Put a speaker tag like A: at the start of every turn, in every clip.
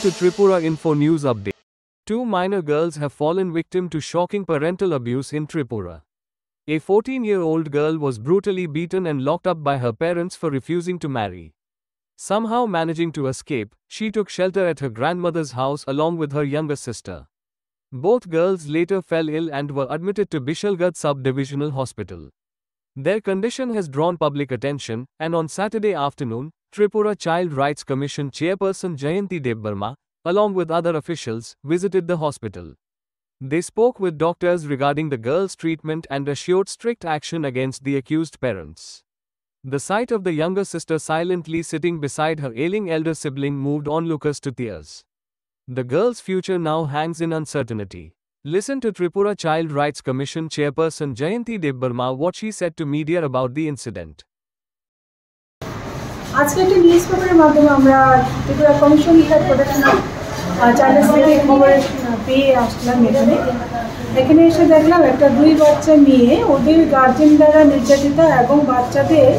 A: to Tripura Info News Update. Two minor girls have fallen victim to shocking parental abuse in Tripura. A 14-year-old girl was brutally beaten and locked up by her parents for refusing to marry. Somehow managing to escape, she took shelter at her grandmother's house along with her younger sister. Both girls later fell ill and were admitted to Bishalgarh Sub-Divisional Hospital. Their condition has drawn public attention, and on Saturday afternoon, Tripura Child Rights Commission chairperson Jayanti Debbarma, along with other officials, visited the hospital. They spoke with doctors regarding the girls' treatment and assured strict action against the accused parents. The sight of the younger sister silently sitting beside her ailing elder sibling moved onlookers to tears. The girl's future now hangs in uncertainty. Listen to Tripura Child Rights Commission chairperson Jayanti Debbarma what she said to media about the incident.
B: আজকে একটা news পেপারের মাধ্যমে আমরা Tripura commission for protection of child থেকে খবর পেয়ে আসলাম। এখানে এসে দেখলাম একটা 2 বাচ্চা মেয়ে ওদের গার্জেন দ্বারা নির্যাতিত এবং বাচ্চাদের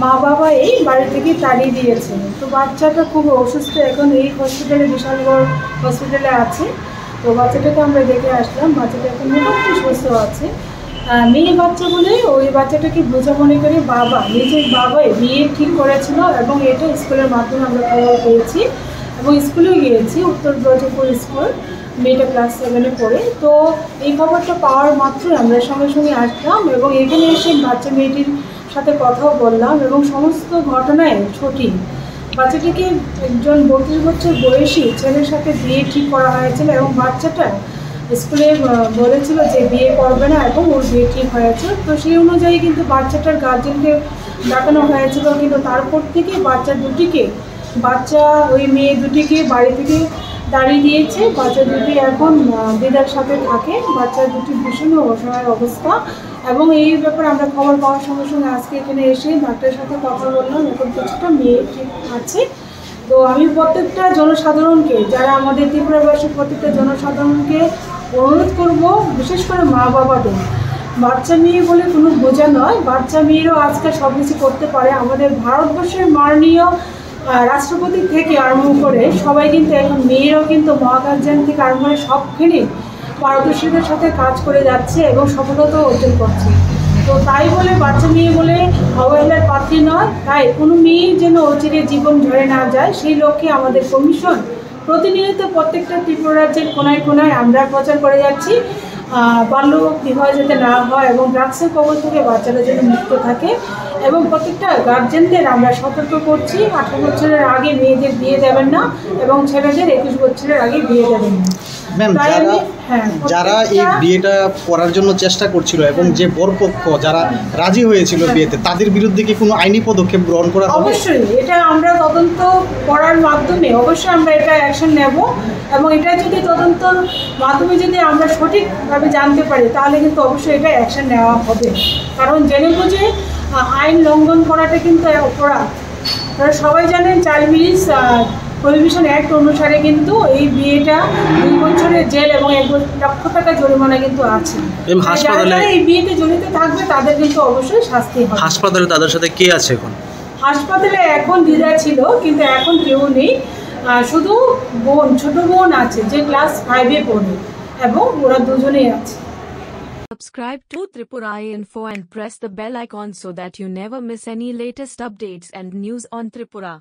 B: মা বাবা এই বাড়ি থেকে তাড়িয়ে দিয়েছে। তো বাচ্চাটা খুব অসুস্থ, এখন এই হসপিটালে বিশালগড় হসপিটালে আছে। তো বাচ্চাটাকে আমরা দেখে আসলাম, বাচ্চাটা এখন মোটামুটি সুস্থ আছে। মেয়ে বাচ্চা বলে ওই বাচ্চাটাকে বোঝা মনে করে নিজের বাবাই বিয়ে ঠিক করেছিল এবং এটা স্কুলের মাধ্যমে আমরা খবর পেয়েছি এবং স্কুলেও গিয়েছি, উত্তর ব্রজপুর স্কুল, মেয়েটা ক্লাস 7-এ পড়ে। তো এই খবরটা পাওয়ার মাত্রই আমরা সঙ্গে সঙ্গে আসলাম এবং এখানে এসে বাচ্চা মেয়েটির সাথে কথাও বললাম এবং সমস্ত ঘটনায় সঠিক। বাচ্চাটিকে একজন 32 বছর বয়সী ছেলের সাথে বিয়ে ঠিক করা হয়েছিল এবং বাচ্চাটা স্কুলে বলেছিল যে বিয়ে করবে না এবং ওর বিয়ে ঠিক হয়েছে। তো সেই অনুযায়ী কিন্তু বাচ্চাটার গার্জেনকে ডাকানো হয়েছিল, কিন্তু তারপর থেকে বাচ্চা ওই মেয়ে দুটিকে বাড়ি থেকে দাঁড়িয়ে দিয়েছে। বাচ্চা দুটি এখন দিদার সাথে থাকে। বাচ্চা দুটি ভীষণ অসহায় অবস্থা এবং এই ব্যাপারে আমরা খবর পাওয়ার সঙ্গে সঙ্গে আজকে এখানে এসে ডাক্তারের সাথে কথা বললাম, এখন কিছুটা মেয়ে ঠিক আছে। তো আমি প্রত্যেকটা জনসাধারণকে, যারা আমাদের ত্রিপুরাবাসী প্রত্যেকটা জনসাধারণকে অনুরোধ করব, বিশেষ করে মা বাবাদের, বাচ্চা মেয়ে বলে কোনো বোঝা নয়, বাচ্চা মেয়েরও আজকে সব কিছু করতে পারে। আমাদের ভারতবর্ষের মাননীয় রাষ্ট্রপতি থেকে আরম্ভ করে সবাই কিন্তু এখন মেয়েরাও কিন্তু মহাকাশযান থেকে আরম্ভ করে সবখানে পারদর্শীদের সাথে কাজ করে যাচ্ছে এবং সফলতা অর্জন করছে। তো তাই বলে বাচ্চা মেয়ে বলে অবহেলার পাত্রী নয়, তাই কোনো মেয়ে যেন অচিরে জীবন ঝরে না যায় সেই লক্ষ্যে আমাদের কমিশন প্রতিনিয়ত প্রত্যেকটা ত্রিপুরা রাজ্যের কোনায় কোনায় আমরা প্রচার করে যাচ্ছি বাল্য বিবাহ যাতে না হয় এবং ড্রাগসের কবল থেকে বাচ্চারা যেন মুক্ত থাকে এবং প্রত্যেকটা গার্জেনদের আমরা সতর্ক করছি 18 বছরের আগে মেয়েদের বিয়ে দেবেন না এবং ছেলেদের 21 বছরের আগে বিয়ে দেবেন না।
C: ম্যাম, যারা এই বিয়েটা করার জন্য চেষ্টা করছিল এবং যে বরপক্ষ যারা রাজি হয়েছিল বিয়েতে, তাদের বিরুদ্ধে কি কোনো আইনি পদক্ষেপ গ্রহণ করা হবে?
B: অবশ্যই, এটা আমরা তদন্ত করার মাধ্যমে অবশ্যই আমরা এটা অ্যাকশন নেব এবং এটা যদি তদন্তর মাধ্যমে যদি আমরা সঠিকভাবে জানতে পারি তাহলে কিন্তু অবশ্যই এটা অ্যাকশন নেওয়া হবে। কারণ জেনে বুঝে আইন লঙ্ঘন করাটা কিন্তু অপরাধ। আপনারা সবাই জানেন চাইল্ড ম্যারেজ প্রহিবিশন অ্যাক্ট অনুসারে কিন্তু এই বিয়েটা 2 বছরের জেল এবং 1 লক্ষ টাকা জরিমানা কিন্তু আছে। যারা এই বিয়েতে জড়িত থাকবে তাদের কিন্তু অবশ্যই শাস্তি হবে।
C: হাসপাতালে তাদের সাথে কে আছে এখন?
B: হাসপাতালে এখন দিদা ছিল, কিন্তু এখন কেউ নেই, শুধু ছোট বোন আছে যে ক্লাস 5-এ পড়ে এবং ওরা দুজনেই আছে।
D: Subscribe to Tripura Info and press the bell icon so that you never miss any latest updates and news on Tripura.